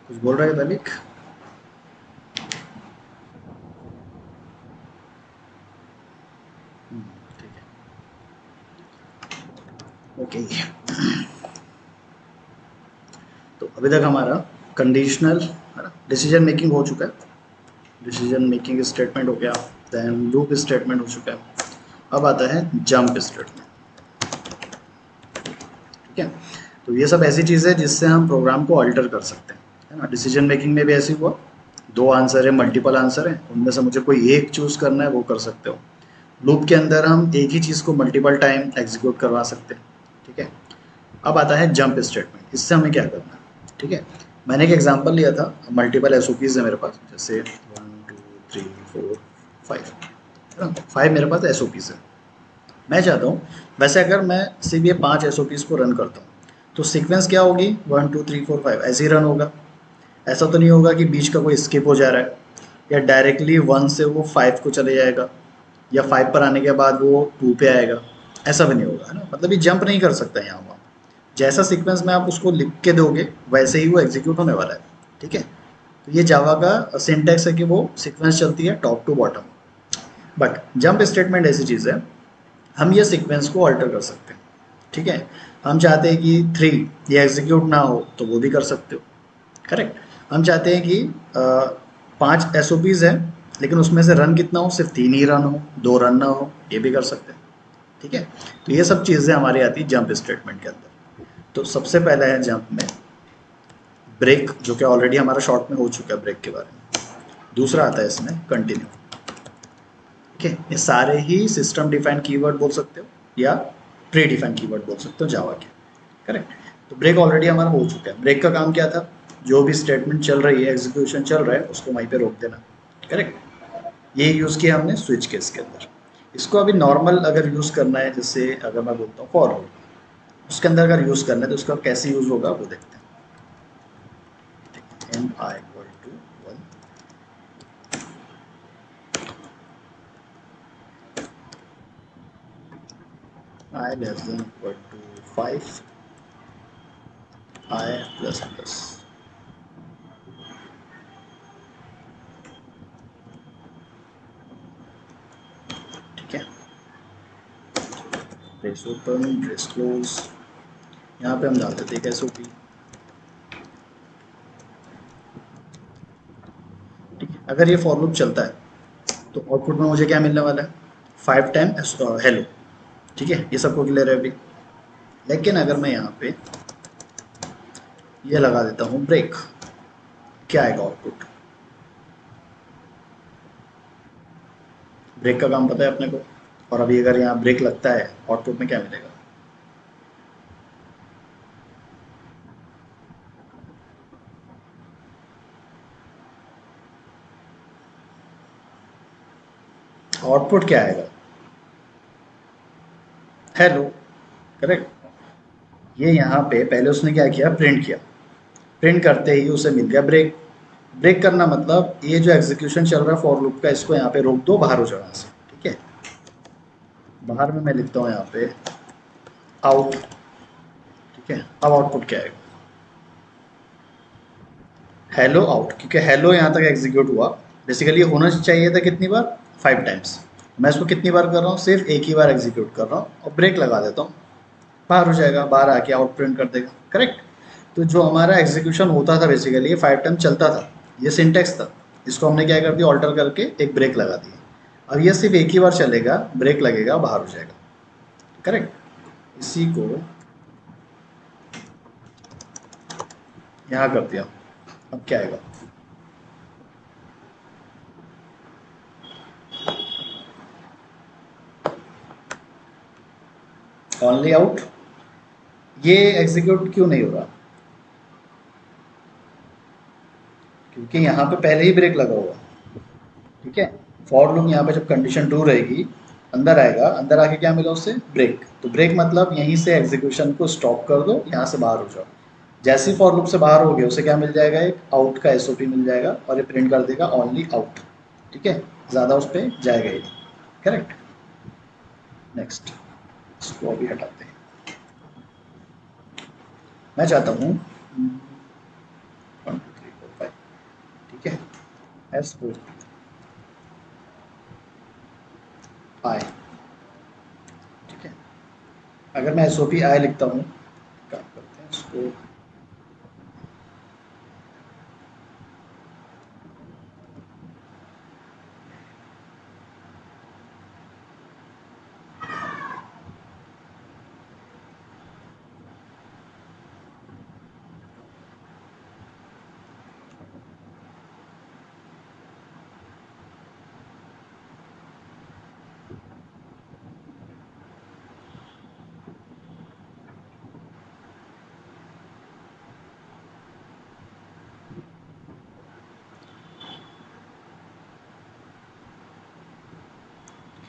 कुछ बोल रहे थे तनिक। ठीक है, ओके। तो अभी तक हमारा कंडीशनल है ना डिसीजन मेकिंग हो चुका है। डिसीजन मेकिंग स्टेटमेंट हो गया, देन लूप स्टेटमेंट हो चुका है। अब आता है जंप स्टेटमेंट। ठीक है, तो ये सब ऐसी चीज़ है जिससे हम प्रोग्राम को अल्टर कर सकते हैं, है ना। डिसीजन मेकिंग में भी ऐसे हुआ, दो आंसर है, मल्टीपल आंसर है, उनमें से मुझे कोई एक चूज करना है, वो कर सकते हो। लूप के अंदर हम एक ही चीज़ को मल्टीपल टाइम एग्जीक्यूट करवा सकते हैं। ठीक है, अब आता है जंप स्टेटमेंट। इससे हमें क्या करना है? ठीक है, मैंने एक एग्जांपल लिया था, मल्टीपल एसओपीज है मेरे पास, जैसे 1 2 3 4 5, है ना। 5 मेरे पास एसओपीज है। मैं चाहता हूँ, वैसे अगर मैं सिर्फ ये 5 एसओपीज को रन करता हूँ तो सीक्वेंस क्या होगी, 1 2 3 4 5 ऐसे ही रन होगा। ऐसा तो नहीं होगा कि बीच का कोई स्किप हो जा रहा है, या डायरेक्टली 1 से वो 5 को चले जाएगा, या 5 पर आने के बाद वो 2 पे आएगा। ऐसा भी नहीं होगा, है ना। मतलब ये जंप नहीं कर सकता यहाँ वहाँ। जैसा सीक्वेंस में आप उसको लिख के दोगे वैसे ही वो एग्जीक्यूट होने वाला है। ठीक है, तो ये जावा का सिंटैक्स है कि वो सीक्वेंस चलती है top to bottom. But jump statement ऐसी चीज़ है, हम ये सीक्वेंस को अल्टर कर सकते हैं। ठीक है, हम चाहते हैं कि 3 ये एग्जीक्यूट ना हो तो वो भी कर सकते हो। करेक्ट, हम चाहते हैं कि 5 एस है लेकिन उसमें से रन कितना हो, सिर्फ 3 ही रन हो, 2 रन ना हो, ये भी कर सकते हैं। ठीक है, तो ये सब चीज़ें हमारी आती है जंप स्टेटमेंट के अंदर। तो सबसे पहला है जंप में ब्रेक, जो कि ऑलरेडी हमारा शॉर्ट में हो चुका है ब्रेक के बारे में। दूसरा आता है इसमें कंटिन्यू। ठीक है, ये सारे ही सिस्टम डिफाइंड कीवर्ड बोल सकते हो या प्री डिफाइंड कीवर्ड बोल सकते हो जावा के। करेक्ट, तो ब्रेक ऑलरेडी हमारा हो चुका है। ब्रेक का काम क्या था, जो भी स्टेटमेंट चल रही है, एग्जीक्यूशन चल रहा है, उसको वहीं पे रोक देना। करेक्ट, ये यूज़ किया हमने स्विच केस के अंदर। इसको अभी नॉर्मल अगर यूज़ करना है, जैसे अगर मैं बोलता हूँ फॉर उसके अंदर अगर यूज़ करना है तो उसका कैसे यूज़ होगा वो देखते हैं। M I equal to 1, I less than equal to 5, I plus plus. ठीक है, ब्रेस ओपन ब्रेस क्लोज, यहाँ पे हम डाल देते हैं एक एसओपी। ठीक है, अगर ये फॉर लूप चलता है तो आउटपुट में मुझे क्या मिलने वाला है, 5 टाइम हेलो। ठीक है, ये सबको क्लियर है अभी। लेकिन अगर मैं यहाँ पे ये लगा देता हूँ ब्रेक, क्या आएगा आउटपुट? ब्रेक का काम पता है अपने को, और अभी अगर यहाँ ब्रेक लगता है आउटपुट में क्या मिलेगा? आउटपुट क्या आएगा? हेलो। करेक्ट, ये यहाँ पे पहले उसने क्या किया, प्रिंट किया। प्रिंट करते ही उसे मिल गया ब्रेक। ब्रेक करना मतलब ये जो एग्जीक्यूशन चल रहा है फॉर लूप का, इसको यहाँ पे रोक दो, बाहर हो जाओ यहाँ से। ठीक है, बाहर में मैं लिखता हूँ यहाँ पे आउट। ठीक है, अब आउटपुट क्या आएगा, हेलो आउट, क्योंकि हेलो यहाँ तक एग्जीक्यूट हुआ। बेसिकली ये होना चाहिए था कितनी बार, 5 टाइम्स। मैं इसको कितनी बार कर रहा हूँ, सिर्फ एक ही बार एग्जीक्यूट कर रहा हूँ और ब्रेक लगा देता हूँ, बाहर हो जाएगा, बाहर आके आउट प्रिंट कर देगा। करेक्ट, तो जो हमारा एग्जीक्यूशन होता था बेसिकली ये 5 टाइम चलता था, ये सिंटेक्स था। इसको हमने क्या कर दिया, ऑल्टर करके एक ब्रेक लगा दिया। अब ये सिर्फ एक ही बार चलेगा, ब्रेक लगेगा, बाहर हो जाएगा। करेक्ट, इसी को यहाँ कर दिया। अब क्या आएगा, ओनली आउट। ये एग्जीक्यूट क्यों नहीं हो रहा, क्योंकि यहाँ पे पहले ही ब्रेक लगा हुआ। ठीक है, फॉर लूप यहाँ पे जब कंडीशन ट्रू रहेगी, अंदर आएगा, अंदर आके क्या मिला उससे, ब्रेक। तो ब्रेक मतलब यहीं से एग्जीक्यूशन को स्टॉप कर दो, यहाँ से बाहर हो जाओ। जैसे ही फॉर लूप से बाहर हो गए उसे क्या मिल जाएगा, एक आउट का एसओपी मिल जाएगा और ये प्रिंट कर देगा ओनली आउट। ठीक है, ज़्यादा उस पर जाएगा ही। करेक्ट, नेक्स्ट, इसको अभी हटाते हैं। मैं चाहता हूँ 1 2 3 एस ओ आई, ठीक है। अगर मैं एस ओ पी आई लिखता हूँ, काम करते हैं इसको,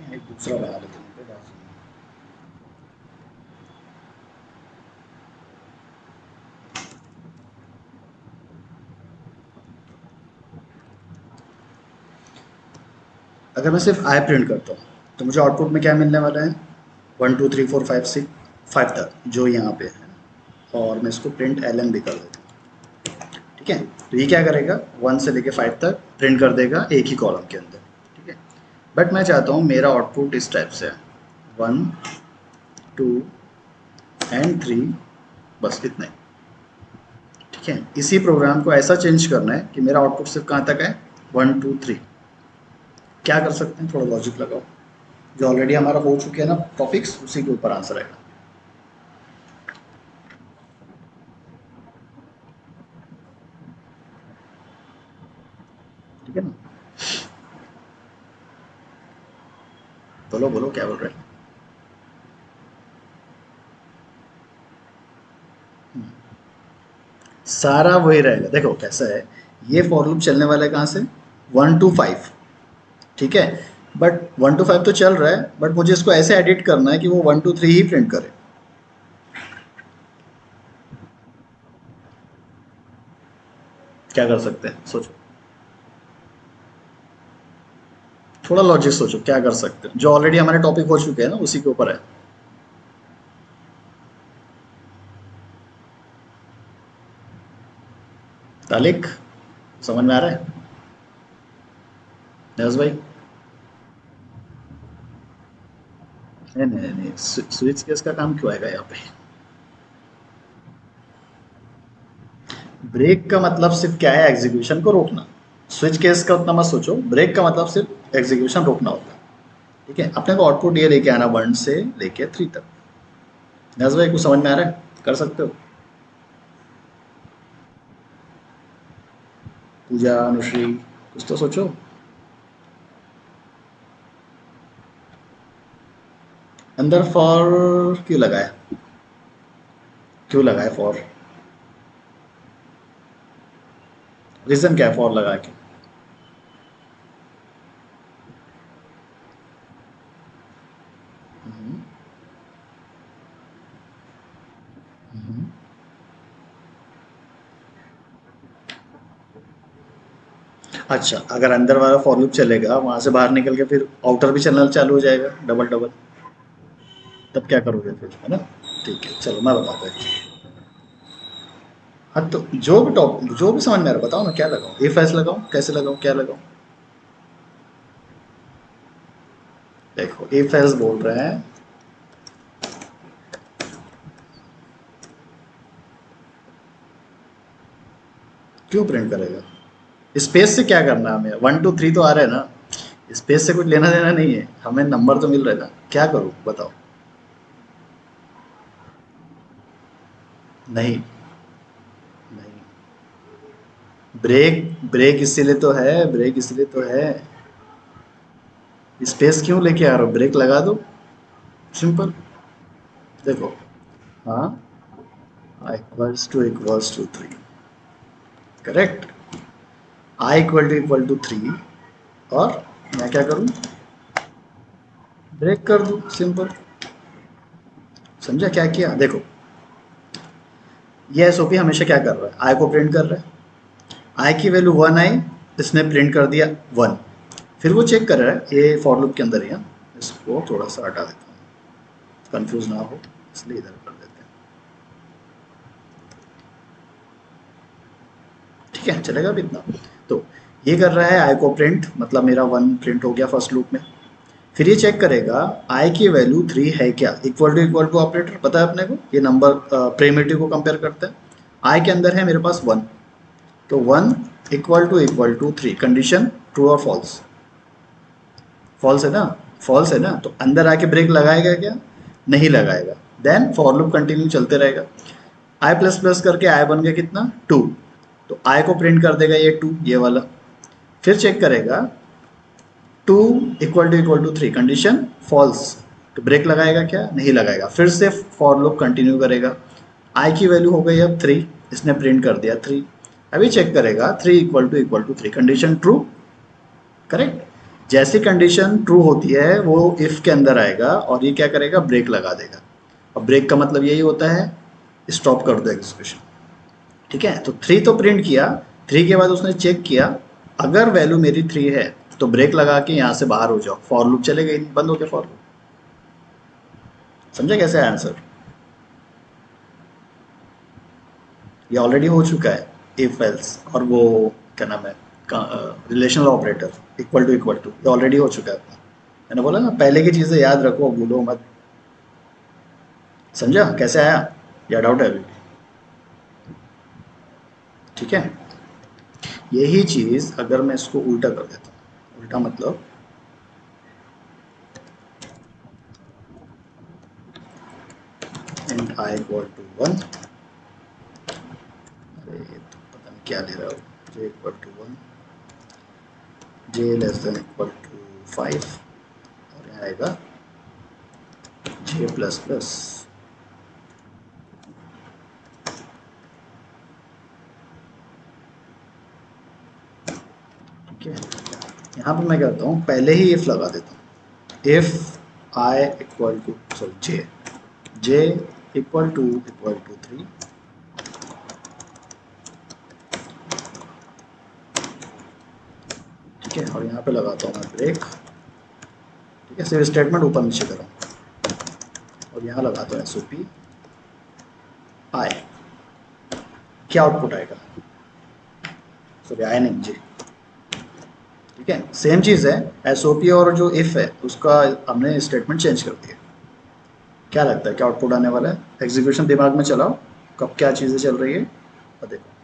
एक दूसरा बना लेते हैं पे बाजू में। अगर मैं सिर्फ आई प्रिंट करता हूँ तो मुझे आउटपुट में क्या मिलने वाला है, 1 2 3 4 5 6 5 तक जो यहाँ पे है, और मैं इसको प्रिंट एल एन भी कर देता हूँ, ठीक है। तो ये क्या करेगा, 1 से लेके 5 तक प्रिंट कर देगा एक ही कॉलम के अंदर, ठीक है। बट मैं चाहता हूँ मेरा आउटपुट इस टाइप से है, 1 2 एंड 3, बस इतना ही, ठीक है। इसी प्रोग्राम को ऐसा चेंज करना है कि मेरा आउटपुट सिर्फ कहाँ तक है, 1 2 3। क्या कर सकते हैं, थोड़ा लॉजिक लगाओ, जो ऑलरेडी हमारा हो चुके हैं ना टॉपिक्स, उसी के ऊपर आंसर आएगा, ठीक है ना। बोलो बोलो क्या बोल रहे हैं। सारा वही रहेगा, देखो कैसा है, ये फॉर लूप चलने वाला है कहाँ से, 1 to 5, ठीक है। बट 1 to 5 तो चल रहा है, बट मुझे इसको ऐसे एडिट करना है कि वो 1 2 3 ही प्रिंट करे। क्या कर सकते हैं, सोचो, थोड़ा लॉजिक सोचो क्या कर सकते हैं, जो ऑलरेडी हमारे टॉपिक हो चुके हैं ना उसी के ऊपर है। तालिक, समझ में आ रहा है, नज भाई। नहीं नहीं नहीं, स्विच केस का काम क्यों आएगा यहाँ पे। ब्रेक का मतलब सिर्फ क्या है, एग्जीक्यूशन को रोकना। स्विच केस का उतना मत सोचो, ब्रेक का मतलब सिर्फ एग्जीक्यूशन रोकना होता है, ठीक है। अपने को आउटपुट ये लेके आना 1 से लेके 3 तक। नज भाई कुछ समझ में आ रहा है, कर सकते हो। पूजा, अनुश्री, कुछ तो सोचो। अंदर फॉर क्यों लगाया, क्यों लगाया फॉर, रीजन क्या है फॉर लगा के। हम्म, हम्म। अच्छा, अगर अंदर वाला फॉर लूप चलेगा वहां से बाहर निकल के फिर आउटर भी चलना चालू हो जाएगा डबल डबल, तब क्या करोगे फिर, है ना। ठीक है चलो मैं बताता हूँ। हाँ तो जो भी टॉप जो भी समझ में आ रहा है, बताओ ना क्या लगाऊं, इफ एल्स लगाऊं, कैसे लगाऊं, क्या लगाऊं। देखो इफ एल्स बोल रहे हैं, क्यों प्रिंट करेगा, स्पेस से क्या करना है हमें, 1 2 3 तो आ रहा है ना, स्पेस से कुछ लेना देना नहीं है, हमें नंबर तो मिल रहा है ना, क्या करूं बताओ। नहीं नहीं, ब्रेक ब्रेक इसीलिए तो है, ब्रेक इसलिए तो है, स्पेस क्यों लेके आ रहा हो, ब्रेक लगा दो, सिंपल। देखो, हाँ, I == 3, करेक्ट, I == 3, और मैं क्या करूं, ब्रेक कर दूं, सिंपल। समझा क्या किया, देखो ये एसओपी हमेशा क्या कर रहा है, आई को प्रिंट कर रहा है, आई की वैल्यू 1 आई, इसने प्रिंट कर दिया 1, फिर वो चेक कर रहा है ये फॉर लूप के अंदर ही है। इसको थोड़ा सा हटा देता हूँ, कंफ्यूज ना हो, इसलिए इधर कर देते हैं, ठीक है चलेगा अभी इतना। तो ये कर रहा है आई को प्रिंट, मतलब मेरा 1 प्रिंट हो गया फर्स्ट लूप में। फिर ये चेक करेगा आई की वैल्यू 3 है क्या, इक्वल टू ऑपरेटर पता है अपने को, ये नंबर प्रिमिटिव को कंपेयर करता है। आई के अंदर है मेरे पास 1, तो 1 इक्वल टू 3, कंडीशन ट्रू और फॉल्स, फॉल्स है ना, फॉल्स है ना, तो अंदर आके ब्रेक लगाएगा क्या, नहीं लगाएगा। देन फॉर लूप कंटिन्यू चलते रहेगा। आई प्लस प्लस करके आई बन गया कितना 2, तो आई को प्रिंट कर देगा ये 2 ये वाला। फिर चेक करेगा 2 इक्वल टू 3, कंडीशन फॉल्स, तो ब्रेक लगाएगा क्या, नहीं लगाएगा। फिर से फॉर लूप कंटिन्यू करेगा। आई की वैल्यू हो गई अब 3, इसने प्रिंट कर दिया 3। अभी चेक करेगा 3 equal to 3, condition true, correct. जैसी कंडीशन ट्रू होती है वो इफ के अंदर आएगा और ये क्या करेगा, ब्रेक लगा देगा। अब ब्रेक का मतलब यही होता है स्टॉप कर दो एग्जीक्यूशन, ठीक है। तो 3 तो प्रिंट किया, 3 के बाद उसने चेक किया अगर वैल्यू मेरी 3 है तो ब्रेक लगा के यहाँ से बाहर हो जाओ, फॉर लूप चलेगा ही नहीं, बंद हो गया फॉर लूप। समझे कैसे आंसर, ये ऑलरेडी हो चुका है इफ एल्स, और वो क्या नाम है रिलेशनल ऑपरेटर इक्वल टू ये ऑलरेडी हो चुका है। मैंने बोला ना पहले की चीज़ें याद रखो, भूलो मत। समझा कैसे आया, या डाउट है अभी, ठीक है। यही चीज़ अगर मैं इसको उल्टा कर देता हूँ, उल्टा मतलब int I इक्वल टू 1, अरे तो पता नहीं क्या ले रहा हो, j equal to 1, j less than equal to 5, और यहाँ आएगा j प्लस प्लस, ठीक है। यहाँ पे मैं करता हूँ पहले ही इफ लगा देता हूँ, if I equal to sorry j equal to 3, ठीक है, और यहाँ पे लगाता हूँ मैं ब्रेक, ठीक है, सिर्फ स्टेटमेंट ऊपर नीचे कर रहा हूँ, और यहाँ लगाता हूँ SOP I, क्या आउटपुट आएगा, सॉरी I नहीं J, ठीक है। सेम चीज़ है, SOP और जो इफ है उसका हमने स्टेटमेंट चेंज कर दिया। क्या लगता है क्या आउटपुट आने वाला है, एग्जीक्यूशन दिमाग में चलाओ कब क्या चीज़ें चल रही है और देखो।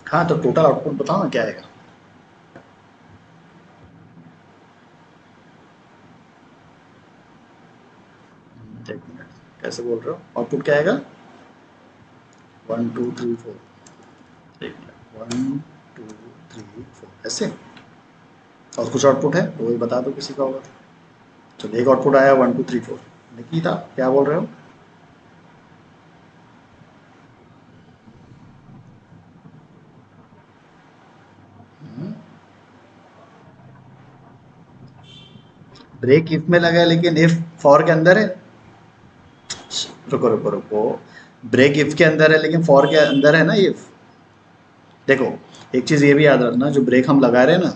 हाँ तो टोटल आउटपुट बताओ ना क्या आएगा। एक मिनट, कैसे बोल रहे हो, आउटपुट क्या आएगा, 1 2 3 4, एक मिनट 1 2 3 4 ऐसे, और कुछ आउटपुट है वो भी बता दो किसी का होगा तो। चलो एक आउटपुट आया 1 2 3 4, निकिता क्या बोल रहे हो, ब्रेक इफ में लगा है लेकिन इफ फॉर के अंदर है, रुको रुको रुको, ब्रेक इफ के अंदर है लेकिन फॉर के अंदर है ना इफ। देखो एक चीज़ ये भी याद रखना, जो ब्रेक हम लगा रहे हैं ना,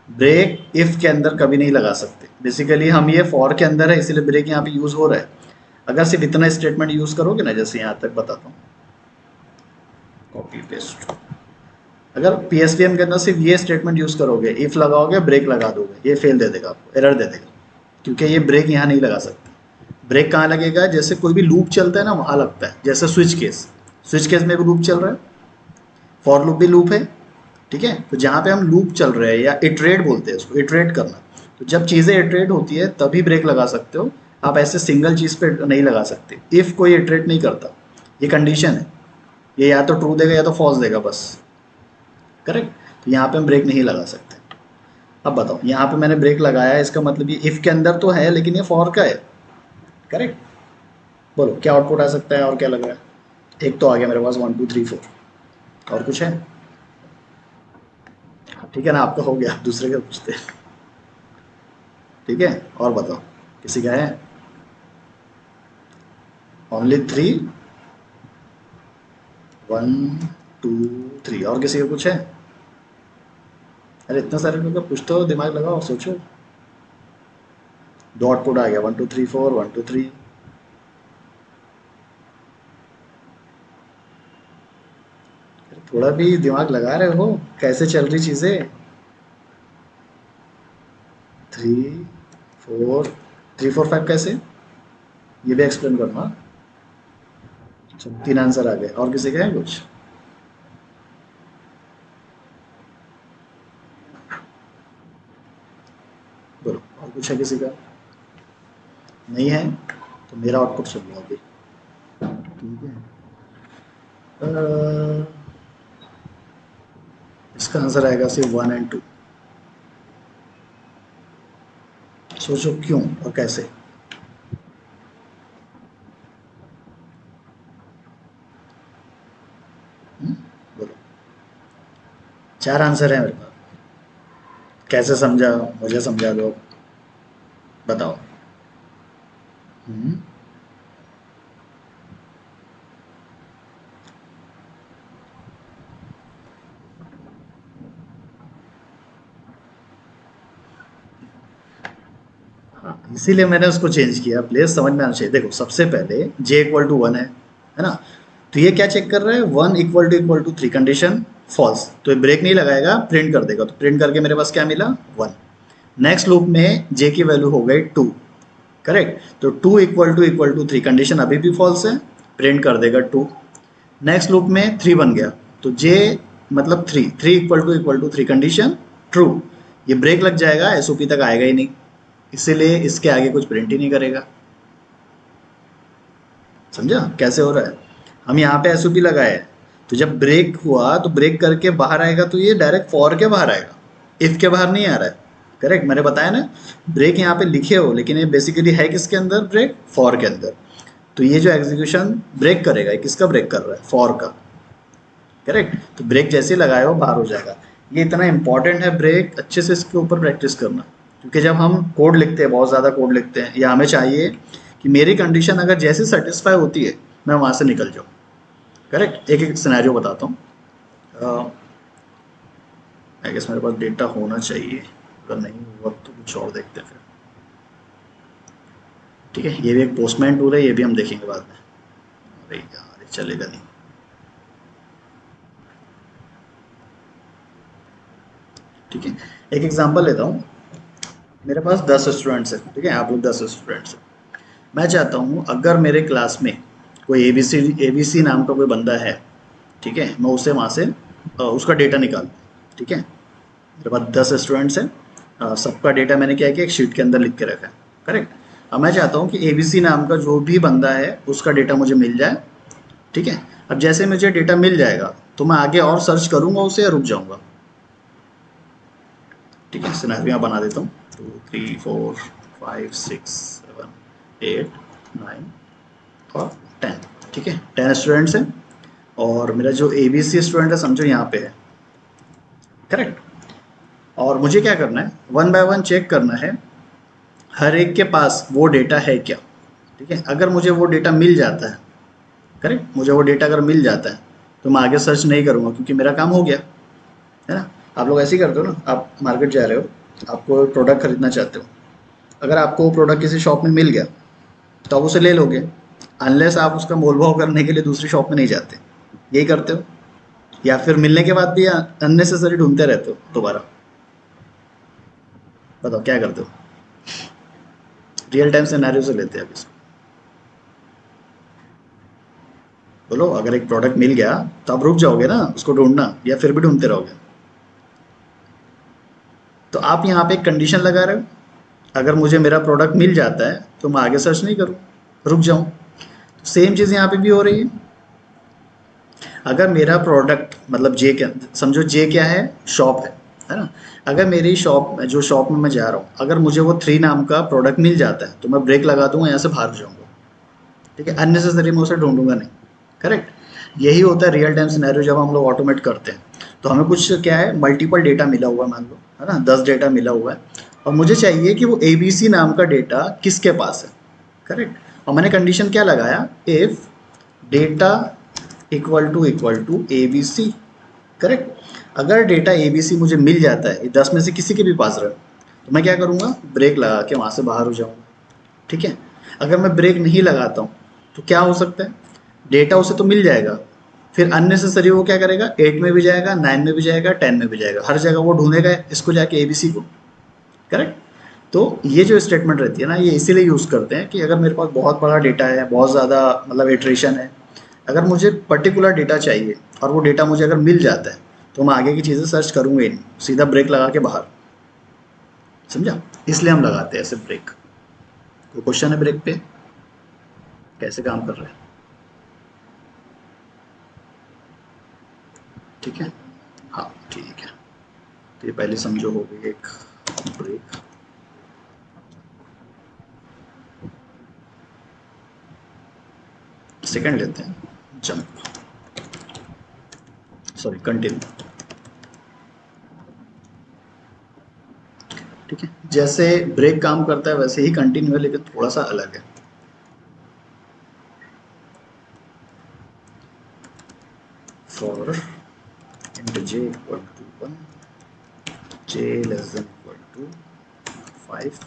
ब्रेक इफ के अंदर कभी नहीं लगा सकते। बेसिकली हम ये फॉर के अंदर है इसीलिए ब्रेक यहाँ पे यूज़ हो रहा है। अगर सिर्फ इतना स्टेटमेंट यूज़ करोगे ना, जैसे यहाँ तक बताता हूँ, कॉपी पेस्ट, अगर PSVM के अंदर सिर्फ ये स्टेटमेंट यूज़ करोगे, इफ लगाओगे ब्रेक लगा दोगे, ये फेल दे देगा आपको, एरर दे देगा, क्योंकि ये ब्रेक यहाँ नहीं लगा सकते। ब्रेक कहाँ लगेगा, जैसे कोई भी लूप चलता है ना वहाँ लगता है, जैसे स्विच केस, स्विच केस में भी लूप चल रहा है, फॉर लूप भी लूप है, ठीक है। तो जहाँ पे हम लूप चल रहे हैं या इटरेट बोलते हैं उसको, इटरेट करना, तो जब चीज़ें इटरेट होती है तभी ब्रेक लगा सकते हो आप, ऐसे सिंगल चीज़ पे नहीं लगा सकते। इफ़ कोई इटरेट नहीं करता, ये कंडीशन है, ये या तो ट्रू देगा या तो फॉल्स देगा बस, करेक्ट। तो यहाँ पे हम ब्रेक नहीं लगा सकते। अब बताओ यहाँ पे मैंने ब्रेक लगाया है, इसका मतलब ये इफ़ के अंदर तो है लेकिन ये फॉर का है, करेक्ट। बोलो क्या आउटपुट आ सकता है और क्या लग रहा है, एक तो आ गया मेरे पास 1 2 3 4, और कुछ है, ठीक है ना, आपका हो गया, दूसरे का पूछते हैं, ठीक है। और बताओ किसी का है, ओनली 3 1 2 3, और किसी का कुछ है, अरे इतना सारे लोग का पूछते हो, दिमाग लगाओ सोचो। दो आउटपुट आ गया 1 2 3 4 1 2 3, थोड़ा भी दिमाग लगा रहे हो कैसे चल रही चीज़ें? 3 4 3 4 5 कैसे, ये भी एक्सप्लेन करना। चलो 3 आंसर आ गए, और किसी का है कुछ? बोलो, और कुछ है किसी का? नहीं है तो मेरा आउटपुट सुन लो अभी। ठीक है। अ, इसका आंसर आएगा सिर्फ 1 और 2। सोचो क्यों और कैसे। बोलो। 4 आंसर है मेरे पास। कैसे समझा, मुझे समझा दो, बताओ। हम्म, हाँ इसीलिए मैंने उसको चेंज किया, प्लीज समझ में आना चाहिए। देखो सबसे पहले j = 1 है ना, तो ये क्या चेक कर रहा है, 1 == 3 कंडीशन फॉल्स, तो ये ब्रेक नहीं लगाएगा, प्रिंट कर देगा, तो प्रिंट करके मेरे पास क्या मिला 1। नेक्स्ट लूप में j की वैल्यू हो गई 2, करेक्ट, तो 2 == 3 कंडीशन अभी भी फॉल्स है, प्रिंट कर देगा 2। नेक्स्ट लूप में 3 बन गया, तो j मतलब 3, 3 == 3 कंडीशन ट्रू, ये ब्रेक लग जाएगा, एसओपी तक आएगा ही नहीं, इसीलिए इसके आगे कुछ प्रिंट ही नहीं करेगा। समझा कैसे हो रहा है? हम यहाँ पे एसओपी लगाए, तो जब ब्रेक हुआ तो ब्रेक करके बाहर आएगा, तो ये डायरेक्ट फॉर के बाहर आएगा, इफ के बाहर नहीं आ रहा है। करेक्ट, मैंने बताया ना, ब्रेक यहाँ पे लिखे हो लेकिन ये बेसिकली है किसके अंदर, ब्रेक फॉर के अंदर। तो ये जो एग्जीक्यूशन ब्रेक करेगा, ये किसका ब्रेक कर रहा है, फॉर का। करेक्ट, तो ब्रेक जैसे ही लगाए हो बाहर हो जाएगा। ये इतना इंपॉर्टेंट है ब्रेक, अच्छे से इसके ऊपर प्रैक्टिस करना, क्योंकि जब हम कोड लिखते हैं, बहुत ज़्यादा कोड लिखते हैं, या हमें चाहिए कि मेरी कंडीशन अगर जैसे सेटिस्फाई होती है मैं वहाँ से निकल जाऊँ। करेक्ट, एक एक सिनेरियो बताता हूँ। आई गेस मेरे पास डेटा होना चाहिए, अगर नहीं हुआ तो कुछ और देखते हैं फिर। ठीक है, ये भी एक पोस्टमैन टूल है, ये भी हम देखेंगे बाद में। अरे यार ये चलेगा नहीं। ठीक है, एक एग्जांपल लेता हूँ। मेरे पास 10 स्टूडेंट्स हैं, ठीक है, आप लोग 10 स्टूडेंट्स हैं। मैं चाहता हूँ अगर मेरे क्लास में कोई एबीसी नाम का कोई बंदा है, ठीक है, मैं उसे वहाँ से उसका डेटा निकाल, ठीक है। मेरे पास 10 स्टूडेंट्स हैं, सबका डेटा मैंने क्या है कि एक शीट के अंदर लिख के रखा है। करेक्ट, अब मैं चाहता हूँ कि एबीसी नाम का जो भी बंदा है उसका डेटा मुझे मिल जाए। ठीक है, अब जैसे मुझे डेटा मिल जाएगा तो मैं आगे और सर्च करूँगा उसे या रुक जाऊँगा। ठीक है, सिनेरियो बना देता हूँ। 2 3 4 5 6 7 8 9 और 10। ठीक है, 10 स्टूडेंट्स हैं, और मेरा जो ए बी सी स्टूडेंट है समझो यहाँ पे है। करेक्ट, और मुझे क्या करना है, 1 बाय 1 चेक करना है हर एक के पास वो डेटा है क्या। ठीक है, अगर मुझे वो डेटा मिल जाता है, करेक्ट, मुझे वो डेटा अगर मिल जाता है तो मैं आगे सर्च नहीं करूँगा, क्योंकि मेरा काम हो गया है ना। आप लोग ऐसे ही करते हो ना, आप मार्केट जा रहे हो, आपको प्रोडक्ट खरीदना चाहते हो, अगर आपको वो प्रोडक्ट किसी शॉप में मिल गया तो आप उसे ले लोगे, अनलेस आप उसका मोल भाव करने के लिए दूसरी शॉप में नहीं जाते। यही करते हो, या फिर मिलने के बाद भी अननेसेसरी ढूंढते रहते हो दोबारा। बताओ क्या करते हो? रियल टाइम सिनेरियो से लेते हैं अब इसको। बोलो, अगर एक प्रोडक्ट मिल गया तो आप रुक जाओगे ना उसको ढूंढना, या फिर भी ढूंढते रहोगे? तो आप यहाँ पे एक कंडीशन लगा रहे हो, अगर मुझे मेरा प्रोडक्ट मिल जाता है तो मैं आगे सर्च नहीं करूँ, रुक जाऊँ। तो सेम चीज़ यहाँ पे भी हो रही है। अगर मेरा प्रोडक्ट मतलब जे क्या, समझो जे क्या है, शॉप है ना। अगर मेरी शॉप, जो शॉप में मैं जा रहा हूँ, अगर मुझे वो 3 नाम का प्रोडक्ट मिल जाता है तो मैं ब्रेक लगा दूंगा, यहाँ से बाहर हो जाऊँगा। ठीक है, अननेसेसरी मैं उसे ढूंढूंगा नहीं। करेक्ट, यही होता है रियल टाइम सिनेरियो जब हम लोग ऑटोमेट करते हैं। तो हमें कुछ क्या है, मल्टीपल डेटा मिला हुआ है, मान लो है ना, 10 डेटा मिला हुआ है, और मुझे चाहिए कि वो ए बी सी नाम का डेटा किसके पास है। करेक्ट, और मैंने कंडीशन क्या लगाया, if data equal to A B C. Correct, अगर डेटा ए बी सी मुझे मिल जाता है, 10 में से किसी के भी पास रहे, तो मैं क्या करूँगा, ब्रेक लगा के वहाँ से बाहर हो जाऊँगा। ठीक है, अगर मैं ब्रेक नहीं लगाता हूँ तो क्या हो सकता है, डेटा उसे तो मिल जाएगा फिर अननेसेसरी वो क्या करेगा, 8 में भी जाएगा, 9 में भी जाएगा, 10 में भी जाएगा, हर जगह वो ढूंढेगा इसको जाके एबीसी को। करेक्ट। तो ये जो स्टेटमेंट रहती है ना, ये इसीलिए यूज़ करते हैं कि अगर मेरे पास बहुत बड़ा डेटा है, बहुत ज़्यादा मतलब इटरेशन है, अगर मुझे पर्टिकुलर डेटा चाहिए और वो डेटा मुझे अगर मिल जाता है तो मैं आगे की चीज़ें सर्च करूँगा ही नहीं, सीधा ब्रेक लगा के बाहर। समझा? इसलिए हम लगाते हैं ऐसे ब्रेक। कोई क्वेश्चन है ब्रेक पे, कैसे काम कर रहे हैं? ठीक है, हाँ ठीक है। तो ये पहले समझो हो गई एक ब्रेक। सेकंड लेते हैं, जंप, सॉरी कंटिन्यू। ठीक है, जैसे ब्रेक काम करता है वैसे ही कंटिन्यू है, लेकिन थोड़ा सा अलग है। For int j equal to 1, j less than equal to 5,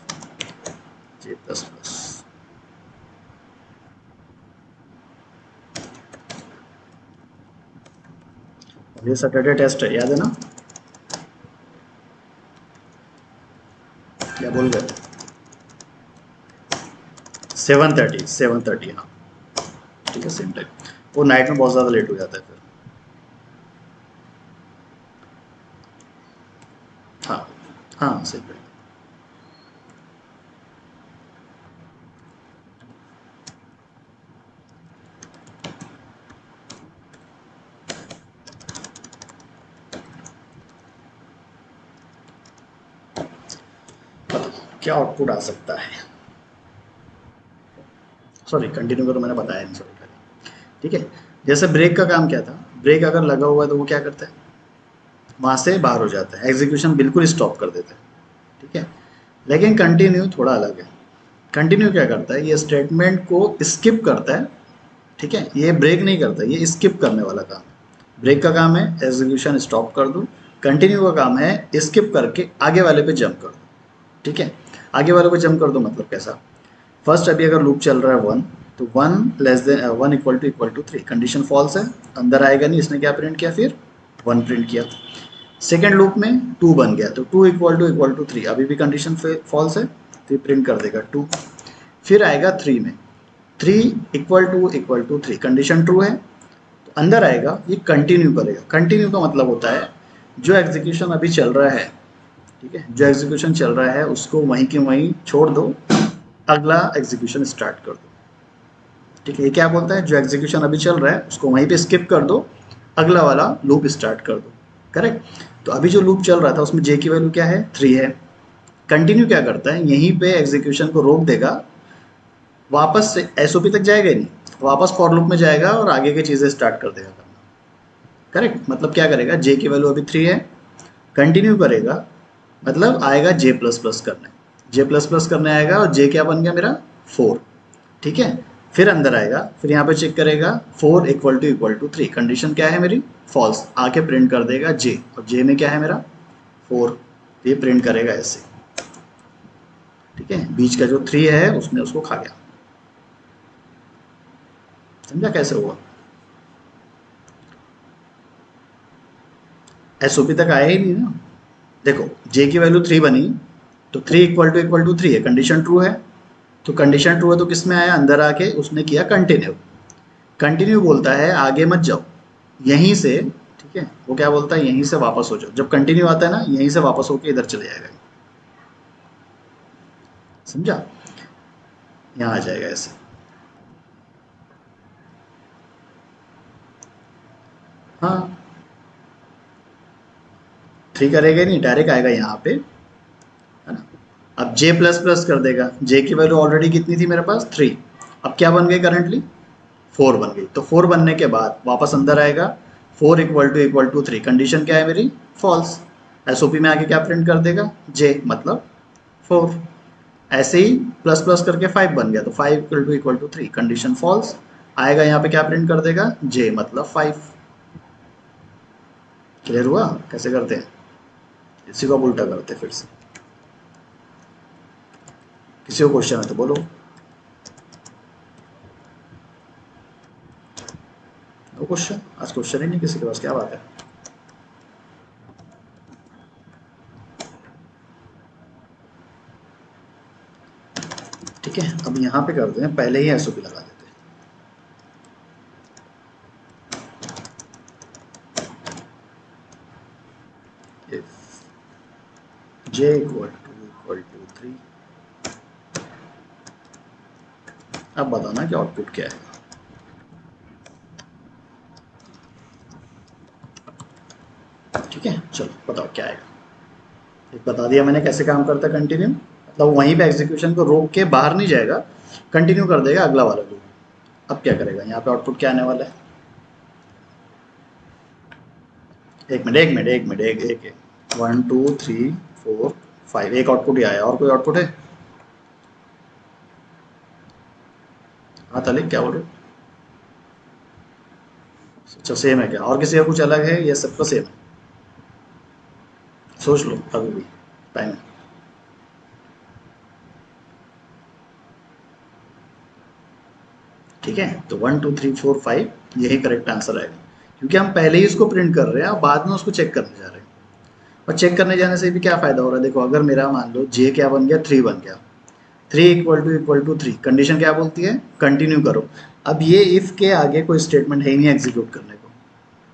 j plus plus। ये सैटरडे टेस्ट है, याद है ना? क्या बोल गए? 7:30, 7:30, हाँ ठीक है, सेम टाइम। वो नाइट में बहुत ज़्यादा लेट हो जाता है फिर। हाँ हाँ सेम टाइम। क्या आउटपुट आ सकता है? सॉरी कंटिन्यू करो, मैंने बताया नहीं, सॉरी। ठीक है, जैसे ब्रेक का काम क्या था, ब्रेक अगर लगा हुआ है तो वो क्या करता है, वहाँ से बाहर हो जाता है, एग्जीक्यूशन बिल्कुल स्टॉप कर देता है। ठीक है, लेकिन कंटिन्यू थोड़ा अलग है। कंटिन्यू क्या करता है, ये स्टेटमेंट को स्किप करता है। ठीक है, ये ब्रेक नहीं करता, ये स्किप करने वाला काम है। ब्रेक का काम है एग्जीक्यूशन स्टॉप कर दो, कंटिन्यू का काम है स्किप करके आगे वाले पे जंप कर दो। ठीक है, आगे वाले पे जंप कर दो मतलब कैसा, फर्स्ट अभी अगर लूप चल रहा है 1, तो 1 इक्वल टू 3, कंडीशन फॉल्स है, अंदर आएगा नहीं, इसने क्या प्रिंट किया फिर 1 प्रिंट किया। सेकेंड लूप में 2 बन गया, तो 2 इक्वल टू 3, अभी भी कंडीशन फॉल्स है, तो प्रिंट कर देगा 2। फिर आएगा 3 में, 3 इक्वल टू 3, कंडीशन ट्रू है, तो अंदर आएगा, ये कंटिन्यू करेगा। कंटिन्यू का मतलब होता है जो एग्जीक्यूशन अभी चल रहा है, ठीक है, जो एग्जीक्यूशन चल रहा है उसको वहीं के वहीं छोड़ दो, अगला एग्जीक्यूशन स्टार्ट कर दो। ठीक है, ये क्या बोलता है, जो एग्जीक्यूशन अभी चल रहा है उसको वहीं पे स्किप कर दो, अगला वाला लूप स्टार्ट कर दो। करेक्ट। तो अभी जो लूप चल रहा था उसमें जे की वैल्यू क्या है, 3 है। कंटिन्यू क्या करता है, यहीं पे एग्जीक्यूशन को रोक देगा, वापस से एसओपी तक जाएगा ही नहीं, वापस फॉर लूप में जाएगा और आगे की चीज़ें स्टार्ट कर देगा करना। करेक्ट, मतलब क्या करेगा, जे की वैल्यू अभी 3 है, कंटिन्यू करेगा, मतलब आएगा जे प्लस प्लस करने, जे प्लस प्लस करने आएगा, और जे क्या बन गया मेरा 4। ठीक है, फिर अंदर आएगा, फिर यहाँ पे चेक करेगा 4 इक्वल टू 3, कंडीशन क्या है मेरी फॉल्स, आके प्रिंट कर देगा जे, और जे में क्या है मेरा 4, ये प्रिंट करेगा ऐसे। ठीक है, बीच का जो 3 है उसने उसको खा गया। समझा कैसे हुआ? एसओपी तक आया ही नहीं ना। देखो जे की वैल्यू 3 बनी, तो 3 इक्वल टू 3 है, कंडीशन ट्रू है, तो कंडीशन ट्रू है तो किस में आया, अंदर आके उसने किया कंटिन्यू। कंटिन्यू बोलता है आगे मत जाओ, यहीं से, ठीक है, वो क्या बोलता है, यहीं से वापस हो जाओ। जब कंटिन्यू आता है ना, यहीं से वापस होके इधर चले जाएगा। समझा? यहाँ आ जाएगा ऐसे। हाँ, 3 करेगा नहीं, डायरेक्ट आएगा यहाँ पे, है ना। अब जे प्लस प्लस कर देगा, जे की वैल्यू ऑलरेडी कितनी थी मेरे पास 3, अब क्या बन गई करंटली 4 बन गई, तो 4 बनने के बाद वापस अंदर आएगा, 4 इक्वल टू 3, कंडीशन क्या है मेरी फॉल्स, एसओपी में आके क्या प्रिंट कर देगा, जे मतलब 4। ऐसे ही प्लस प्लस करके 5 बन गया, तो 5 इक्वल टू 3, कंडीशन फॉल्स, आएगा यहाँ पे क्या प्रिंट कर देगा, जे मतलब 5। क्लियर हुआ कैसे करते हैं? इसी को आप उल्टा करते हैं फिर से। किसी को क्वेश्चन है तो बोलो। तो क्वेश्चन, आज क्वेश्चन ही नहीं किसी के पास, क्या बात है। ठीक है, अब यहाँ पे करते हैं, पहले ही एसओपी लगा देते हैं। इफ j इक्वल टू 3, अब बताना कि आउटपुट क्या है। ठीक है, चलो बताओ क्या आएगा। एक बता दिया मैंने कैसे काम करता है कंटिन्यू, मतलब वहीं पे एग्जीक्यूशन को रोक के बाहर नहीं जाएगा, कंटिन्यू कर देगा अगला वाला लूप। अब क्या करेगा, यहाँ पे आउटपुट क्या आने वाला है। एक 1 2 3 4 5, एक आउटपुट ही आया, और कोई आउटपुट है। हाँ तालिक क्या बोल रहे हो। अच्छा सेम है क्या, और किसी का कुछ अलग है, ये सबका सेम है। सोच लो अभी भी टाइम है। ठीक है, तो 1 2 3 4 5 यही करेक्ट आंसर आएगा, क्योंकि हम पहले ही इसको प्रिंट कर रहे हैं और बाद में उसको चेक करने जा रहे हैं। और चेक करने जाने से भी क्या फ़ायदा हो रहा है, देखो अगर मेरा मान लो जे क्या बन गया, 3 बन गया, 3 इक्वल टू 3, कंडीशन क्या बोलती है, कंटिन्यू करो। अब ये इफ़ के आगे कोई स्टेटमेंट है ही नहीं एग्जीक्यूट करने को,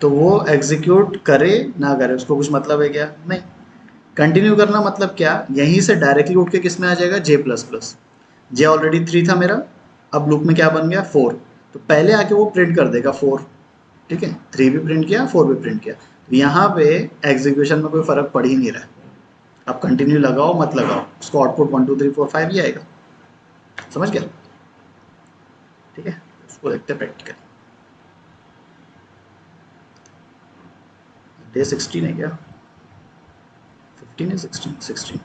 तो वो एग्जीक्यूट करे ना करे उसको कुछ मतलब है क्या, नहीं। कंटिन्यू करना मतलब क्या, यहीं से डायरेक्टली उठ के किस में आ जाएगा, जे प्लस प्लस। जे ऑलरेडी 3 था मेरा, अब लूप में क्या बन गया, 4, तो पहले आके वो प्रिंट कर देगा 4। ठीक है, 3 भी प्रिंट किया, 4 भी प्रिंट किया, तो यहाँ पे एग्जीक्यूशन में कोई फर्क पड़ ही नहीं रहा है। अब कंटिन्यू लगाओ मत लगाओ, उसको आउटपुट 1 2 3 4 5 ही आएगा। समझ गया। ठीक है, उसको देखते हैं प्रैक्टिकल। डे 16 है क्या, 15 है, 16।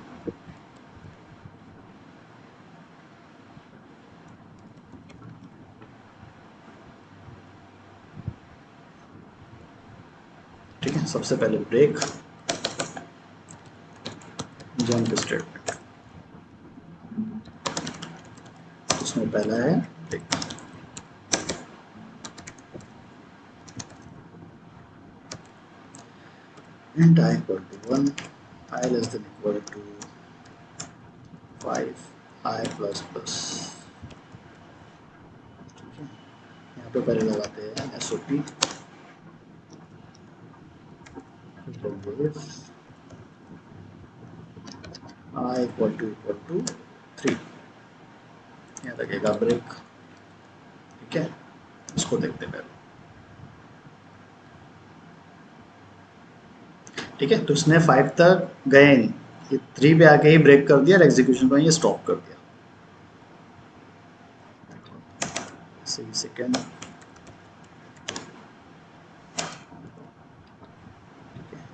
ठीक है, सबसे पहले ब्रेक, जंप स्टेटमेंट, उसमें पहला है break. int I equal to 1, I less than equal to 5, I plus plus। ठीक है, यहाँ पे पहले लगाते हैं SOP, I equal to 3, यहाँ लगेगा ब्रेक। ठीक है, इसको देखते हैं पहले। ठीक है, तो इसने 5 तक गए नहीं, ये 3 पे आके ही ब्रेक कर दिया और एग्जीक्यूशन को ये स्टॉप कर दिया। सही सेकेंड,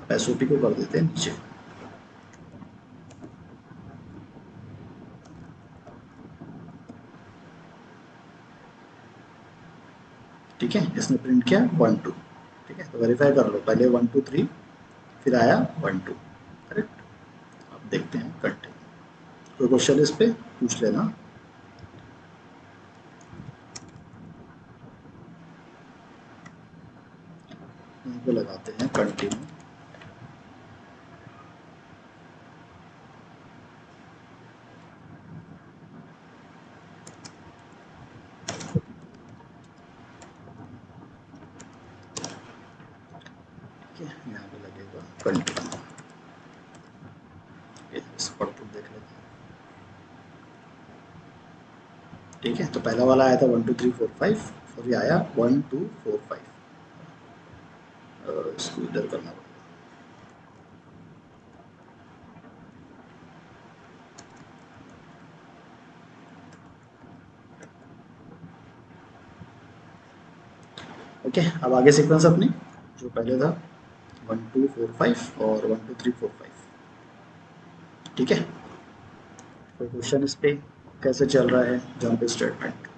अब एसओपी को कर देते हैं नीचे। ठीक है, इसने प्रिंट किया 1 2। ठीक है, तो वेरीफाई कर लो, पहले 1 2 3, फिर आया 1 2, करेक्ट। अब देखते हैं कंटिन्यू, कोई क्वेश्चन इस पे पूछ लेना। यहाँ पे लगाते हैं कंटिन्यू। ठीक है, यहाँ पे लगेगा कंटिन्यू। इस आउटपुट देख लेते हैं। ठीक है, तो पहला वाला आया था 1 2 3 4 5, और ये आया 1 2 4 5। इसको इधर करना पड़ेगा। ओके, अब आगे सीक्वेंस अपनी जो पहले था 1 2 4 5 और 1 2 3 4 5। ठीक है, कोई क्वेश्चन इस पे कैसे चल रहा है जंप स्टेटमेंट।